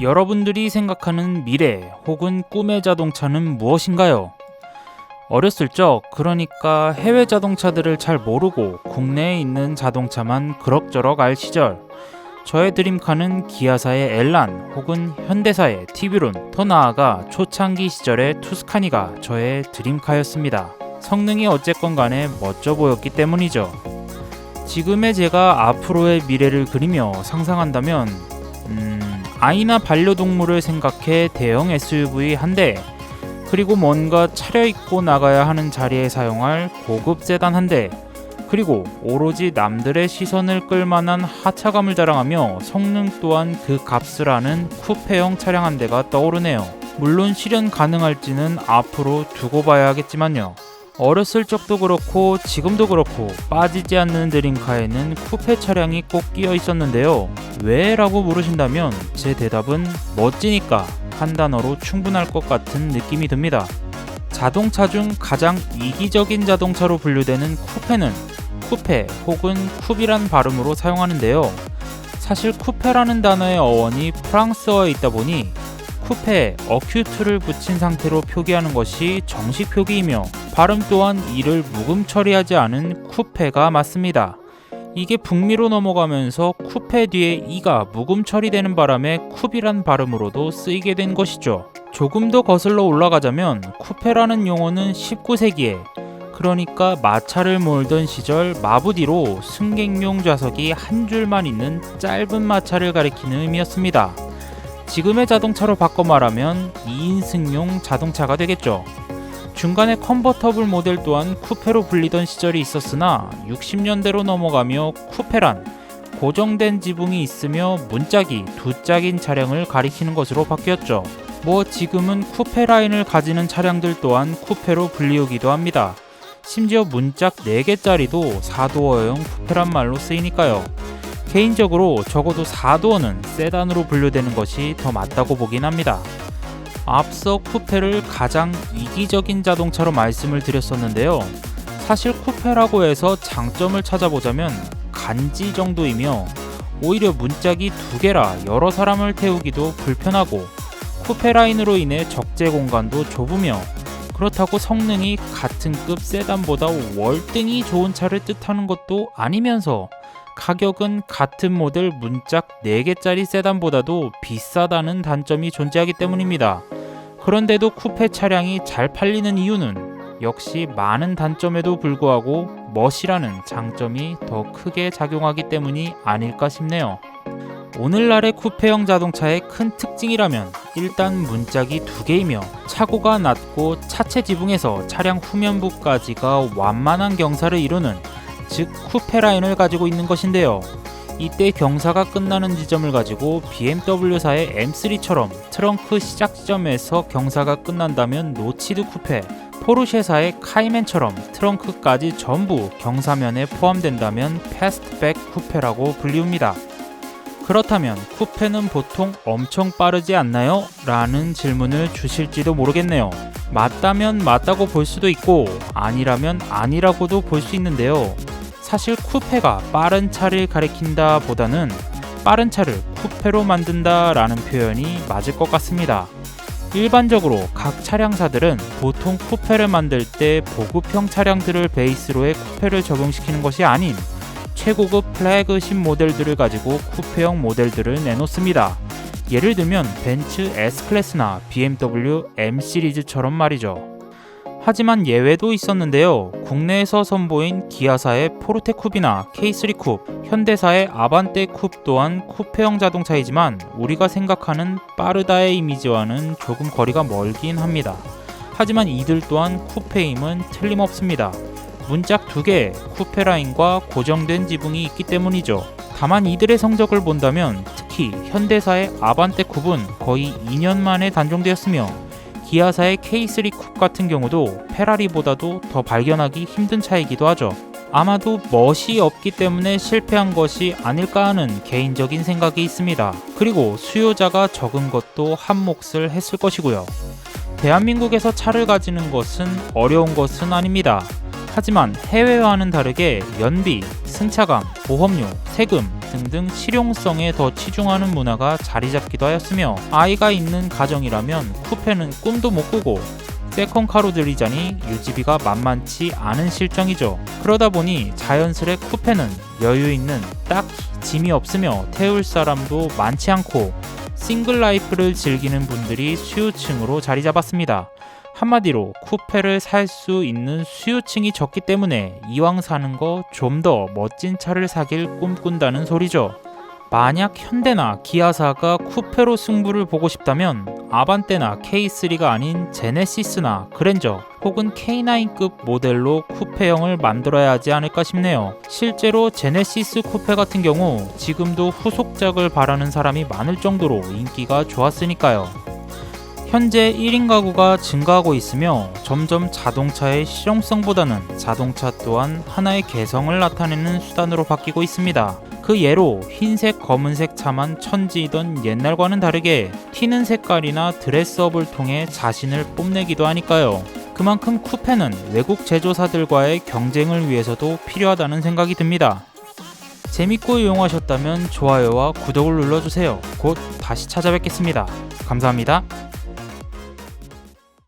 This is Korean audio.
여러분들이 생각하는 미래 혹은 꿈의 자동차는 무엇인가요? 어렸을 적, 그러니까 해외 자동차들을 잘 모르고 국내에 있는 자동차만 그럭저럭 알 시절, 저의 드림카는 기아사의 엘란 혹은 현대사의 티뷰론, 더 나아가 초창기 시절의 투스카니가 저의 드림카였습니다. 성능이 어쨌건 간에 멋져 보였기 때문이죠. 지금의 제가 앞으로의 미래를 그리며 상상한다면 아이나 반려동물을 생각해 대형 SUV 한 대, 그리고 뭔가 차려입고 나가야 하는 자리에 사용할 고급 세단 한 대, 그리고 오로지 남들의 시선을 끌만한 하차감을 자랑하며 성능 또한 그 값을 아는 쿠페형 차량 한 대가 떠오르네요. 물론 실현 가능할지는 앞으로 두고 봐야 하겠지만요. 어렸을 적도 그렇고 지금도 그렇고 빠지지 않는 드림카에는 쿠페 차량이 꼭 끼어 있었는데요. 왜? 라고 물으신다면 제 대답은 멋지니까 한 단어로 충분할 것 같은 느낌이 듭니다. 자동차 중 가장 이기적인 자동차로 분류되는 쿠페는 쿠페 혹은 쿱이란 발음으로 사용하는데요. 사실 쿠페라는 단어의 어원이 프랑스어에 있다 보니 쿠페에 어큐트를 붙인 상태로 표기하는 것이 정식 표기이며 발음 또한 이를 묵음 처리하지 않은 쿠페가 맞습니다. 이게 북미로 넘어가면서 쿠페 뒤에 이가 묵음 처리되는 바람에 쿱이란 발음으로도 쓰이게 된 것이죠. 조금 더 거슬러 올라가자면 쿠페라는 용어는 19세기에, 그러니까 마차를 몰던 시절 마부디로 승객용 좌석이 한 줄만 있는 짧은 마차를 가리키는 의미였습니다. 지금의 자동차로 바꿔 말하면 2인승용 자동차가 되겠죠. 중간에 컨버터블 모델 또한 쿠페로 불리던 시절이 있었으나 60년대로 넘어가며 쿠페란 고정된 지붕이 있으며 문짝이 두 짝인 차량을 가리키는 것으로 바뀌었죠. 지금은 쿠페 라인을 가지는 차량들 또한 쿠페로 불리우기도 합니다. 심지어 문짝 4개짜리도 4도어형 쿠페란 말로 쓰이니까요. 개인적으로 적어도 4도어는 세단으로 분류되는 것이 더 맞다고 보긴 합니다. 앞서 쿠페를 가장 이기적인 자동차로 말씀을 드렸었는데요. 사실 쿠페라고 해서 장점을 찾아보자면 간지 정도이며 오히려 문짝이 2개라 여러 사람을 태우기도 불편하고 쿠페 라인으로 인해 적재 공간도 좁으며 그렇다고 성능이 같은 급 세단보다 월등히 좋은 차를 뜻하는 것도 아니면서 가격은 같은 모델 문짝 4개짜리 세단보다도 비싸다는 단점이 존재하기 때문입니다. 그런데도 쿠페 차량이 잘 팔리는 이유는 역시 많은 단점에도 불구하고 멋이라는 장점이 더 크게 작용하기 때문이 아닐까 싶네요. 오늘날의 쿠페형 자동차의 큰 특징이라면 일단 문짝이 2개이며 차고가 낮고 차체 지붕에서 차량 후면부까지가 완만한 경사를 이루는, 즉 쿠페 라인을 가지고 있는 것인데요. 이때 경사가 끝나는 지점을 가지고 BMW사의 M3처럼 트렁크 시작 지점에서 경사가 끝난다면 노치드 쿠페, 포르쉐사의 카이맨처럼 트렁크까지 전부 경사면에 포함된다면 패스트백 쿠페라고 불리웁니다. 그렇다면 쿠페는 보통 엄청 빠르지 않나요? 라는 질문을 주실지도 모르겠네요. 맞다면 맞다고 볼 수도 있고 아니라면 아니라고도 볼 수 있는데요. 사실 쿠페가 빠른 차를 가리킨다 보다는 빠른 차를 쿠페로 만든다 라는 표현이 맞을 것 같습니다. 일반적으로 각 차량사들은 보통 쿠페를 만들 때 보급형 차량들을 베이스로 해 쿠페를 적용시키는 것이 아닌 최고급 플래그십 모델들을 가지고 쿠페형 모델들을 내놓습니다. 예를 들면 벤츠 S클래스나 BMW M 시리즈처럼 말이죠. 하지만 예외도 있었는데요. 국내에서 선보인 기아사의 포르테 쿱이나 K3 쿱, 현대사의 아반떼 쿱 또한 쿠페형 자동차이지만 우리가 생각하는 빠르다의 이미지와는 조금 거리가 멀긴 합니다. 하지만 이들 또한 쿠페임은 틀림없습니다. 문짝 2개, 쿠페 라인과 고정된 지붕이 있기 때문이죠. 다만 이들의 성적을 본다면 특히 현대사의 아반떼 쿱은 거의 2년 만에 단종되었으며 기아사의 K3 쿱 같은 경우도 페라리보다도 더 발견하기 힘든 차이기도 하죠. 아마도 멋이 없기 때문에 실패한 것이 아닐까 하는 개인적인 생각이 있습니다. 그리고 수요자가 적은 것도 한 몫을 했을 것이고요. 대한민국에서 차를 가지는 것은 어려운 것은 아닙니다. 하지만 해외와는 다르게 연비, 승차감, 보험료, 세금, 등등 실용성에 더 치중하는 문화가 자리 잡기도 하였으며, 아이가 있는 가정이라면 쿠페는 꿈도 못 꾸고 세컨카로 들이자니 유지비가 만만치 않은 실정이죠. 그러다 보니 자연스레 쿠페는 여유 있는, 딱히 짐이 없으며 태울 사람도 많지 않고 싱글 라이프를 즐기는 분들이 수요층으로 자리 잡았습니다. 한마디로 쿠페를 살 수 있는 수요층이 적기 때문에 이왕 사는 거 좀 더 멋진 차를 사길 꿈꾼다는 소리죠. 만약 현대나 기아사가 쿠페로 승부를 보고 싶다면 아반떼나 K3가 아닌 제네시스나 그랜저 혹은 K9급 모델로 쿠페형을 만들어야 하지 않을까 싶네요. 실제로 제네시스 쿠페 같은 경우 지금도 후속작을 바라는 사람이 많을 정도로 인기가 좋았으니까요. 현재 1인 가구가 증가하고 있으며 점점 자동차의 실용성보다는 자동차 또한 하나의 개성을 나타내는 수단으로 바뀌고 있습니다. 그 예로 흰색, 검은색 차만 천지이던 옛날과는 다르게 튀는 색깔이나 드레스업을 통해 자신을 뽐내기도 하니까요. 그만큼 쿠페는 외국 제조사들과의 경쟁을 위해서도 필요하다는 생각이 듭니다. 재밌고 유용하셨다면 좋아요와 구독을 눌러주세요. 곧 다시 찾아뵙겠습니다. 감사합니다.